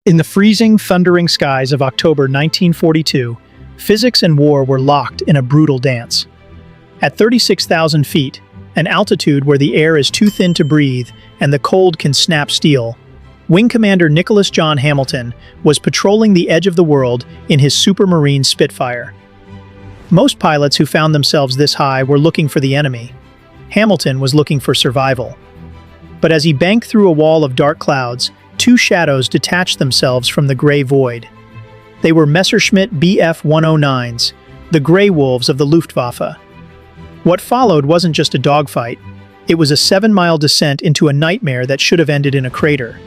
In the freezing, thundering skies of October 1942, physics and war were locked in a brutal dance. At 36,000 feet, an altitude where the air is too thin to breathe and the cold can snap steel, Wing Commander Nicholas John Hamilton was patrolling the edge of the world in his Supermarine Spitfire. Most pilots who found themselves this high were looking for the enemy. Hamilton was looking for survival. But as he banked through a wall of dark clouds, two shadows detached themselves from the gray void. They were Messerschmitt Bf-109s, the Grey Wolves of the Luftwaffe. What followed wasn't just a dogfight. It was a 7-mile descent into a nightmare that should have ended in a crater.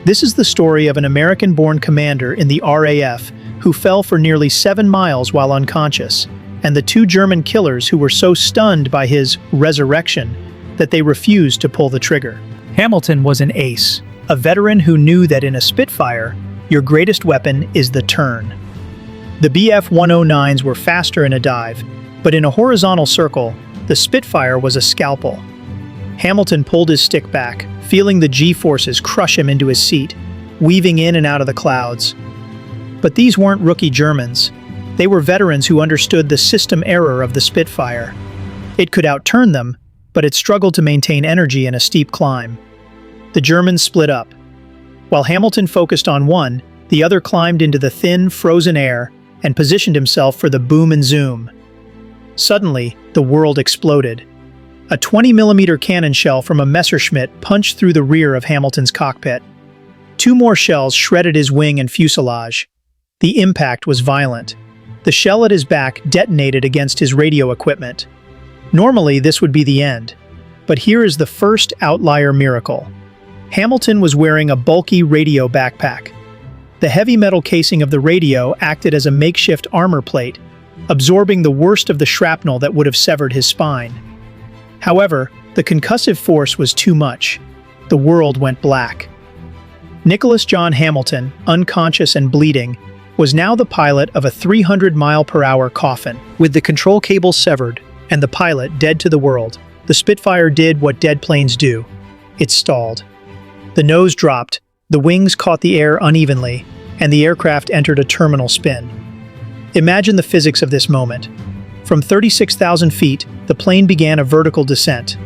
This is the story of an American-born commander in the RAF who fell for nearly 7 miles while unconscious, and the two German killers who were so stunned by his resurrection that they refused to pull the trigger. Hamilton was an ace, a veteran who knew that in a Spitfire, your greatest weapon is the turn. The Bf-109s were faster in a dive, but in a horizontal circle, the Spitfire was a scalpel. Hamilton pulled his stick back, feeling the G-forces crush him into his seat, weaving in and out of the clouds. But these weren't rookie Germans. They were veterans who understood the system error of the Spitfire. It could outturn them, but it struggled to maintain energy in a steep climb. The Germans split up. While Hamilton focused on one, the other climbed into the thin, frozen air and positioned himself for the boom and zoom. Suddenly, the world exploded. A 20mm cannon shell from a Messerschmitt punched through the rear of Hamilton's cockpit. Two more shells shredded his wing and fuselage. The impact was violent. The shell at his back detonated against his radio equipment. Normally, this would be the end. But here is the first outlier miracle. Hamilton was wearing a bulky radio backpack. The heavy metal casing of the radio acted as a makeshift armor plate, absorbing the worst of the shrapnel that would have severed his spine. However, the concussive force was too much. The world went black. Nicholas John Hamilton, unconscious and bleeding, was now the pilot of a 300-mile-per-hour coffin. With the control cable severed and the pilot dead to the world, the Spitfire did what dead planes do. It stalled. The nose dropped, the wings caught the air unevenly, and the aircraft entered a terminal spin. Imagine the physics of this moment. From 36,000 feet, the plane began a vertical descent.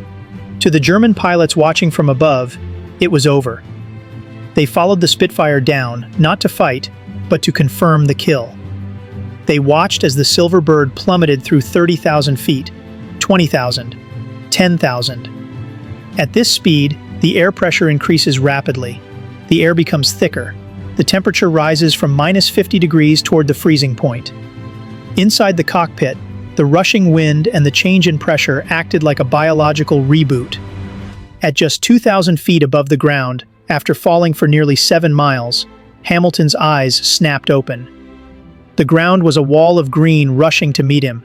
To the German pilots watching from above, it was over. They followed the Spitfire down, not to fight, but to confirm the kill. They watched as the Silver Bird plummeted through 30,000 feet, 20,000, 10,000. At this speed, the air pressure increases rapidly. The air becomes thicker. The temperature rises from -50 degrees toward the freezing point. Inside the cockpit, the rushing wind and the change in pressure acted like a biological reboot. At just 2,000 feet above the ground, after falling for nearly 7 miles, Hamilton's eyes snapped open. The ground was a wall of green rushing to meet him.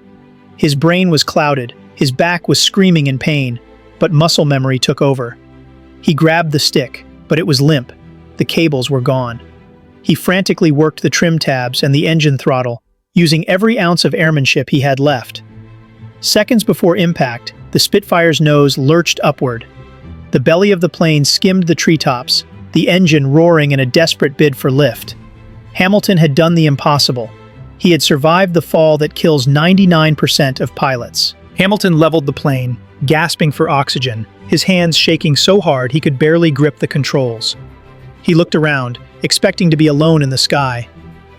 His brain was clouded, his back was screaming in pain, but muscle memory took over. He grabbed the stick, but it was limp. The cables were gone. He frantically worked the trim tabs and the engine throttle, using every ounce of airmanship he had left. Seconds before impact, the Spitfire's nose lurched upward. The belly of the plane skimmed the treetops, the engine roaring in a desperate bid for lift. Hamilton had done the impossible. He had survived the fall that kills 99% of pilots. Hamilton leveled the plane, gasping for oxygen, his hands shaking so hard he could barely grip the controls. He looked around, expecting to be alone in the sky.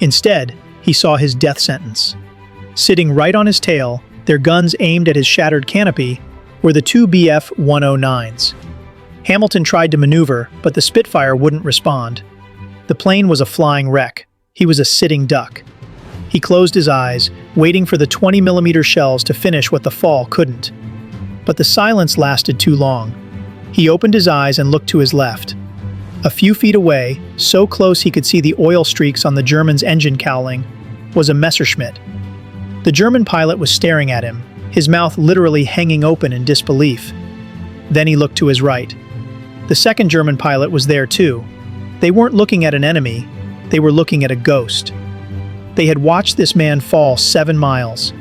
Instead, he saw his death sentence. Sitting right on his tail, their guns aimed at his shattered canopy, were the two Bf-109s. Hamilton tried to maneuver, but the Spitfire wouldn't respond. The plane was a flying wreck. He was a sitting duck. He closed his eyes, waiting for the 20mm shells to finish what the fall couldn't. But the silence lasted too long. He opened his eyes and looked to his left. A few feet away, so close he could see the oil streaks on the German's engine cowling, was a Messerschmitt. The German pilot was staring at him, his mouth literally hanging open in disbelief. Then he looked to his right. The second German pilot was there too. They weren't looking at an enemy, they were looking at a ghost. They had watched this man fall 7 miles.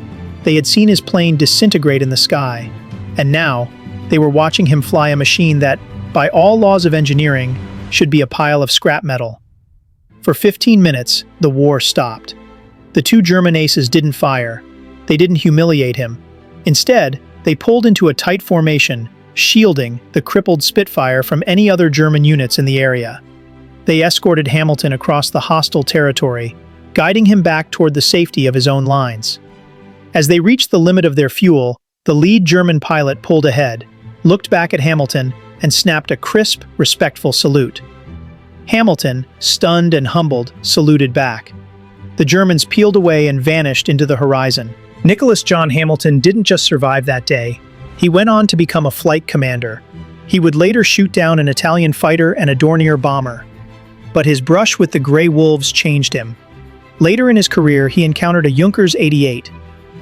They had seen his plane disintegrate in the sky. And now, they were watching him fly a machine that, by all laws of engineering, should be a pile of scrap metal. For 15 minutes, the war stopped. The two German aces didn't fire. They didn't humiliate him. Instead, they pulled into a tight formation, shielding the crippled Spitfire from any other German units in the area. They escorted Hamilton across the hostile territory, guiding him back toward the safety of his own lines. As they reached the limit of their fuel, the lead German pilot pulled ahead, looked back at Hamilton, and snapped a crisp, respectful salute. Hamilton, stunned and humbled, saluted back. The Germans peeled away and vanished into the horizon. Nicholas John Hamilton didn't just survive that day. He went on to become a flight commander. He would later shoot down an Italian fighter and a Dornier bomber. But his brush with the Grey Wolves changed him. Later in his career, he encountered a Junkers 88.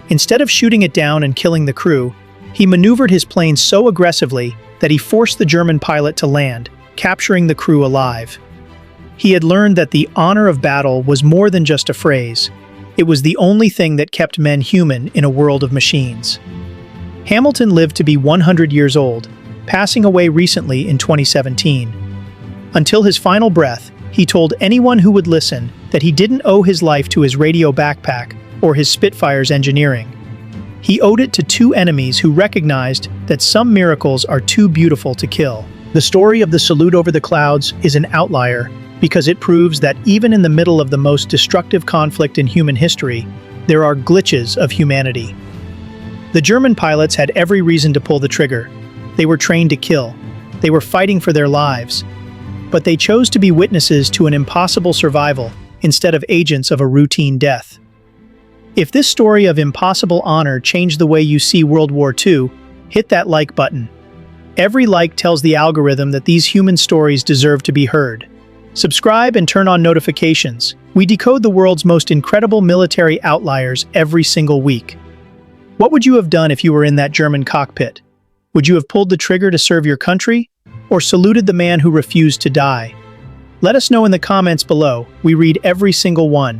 Instead of shooting it down and killing the crew, he maneuvered his plane so aggressively that he forced the German pilot to land, capturing the crew alive. He had learned that the honor of battle was more than just a phrase. It was the only thing that kept men human in a world of machines. Hamilton lived to be 100 years old, passing away recently in 2017. Until his final breath, he told anyone who would listen that he didn't owe his life to his radio backpack or his Spitfire's engineering. He owed it to two enemies who recognized that some miracles are too beautiful to kill. The story of the salute over the clouds is an outlier because it proves that even in the middle of the most destructive conflict in human history, there are glitches of humanity. The German pilots had every reason to pull the trigger. They were trained to kill. They were fighting for their lives. But they chose to be witnesses to an impossible survival instead of agents of a routine death. If this story of impossible honor changed the way you see World War II, hit that like button. Every like tells the algorithm that these human stories deserve to be heard. Subscribe and turn on notifications. We decode the world's most incredible military outliers every single week. What would you have done if you were in that German cockpit? Would you have pulled the trigger to serve your country? Or saluted the man who refused to die? Let us know in the comments below. We read every single one.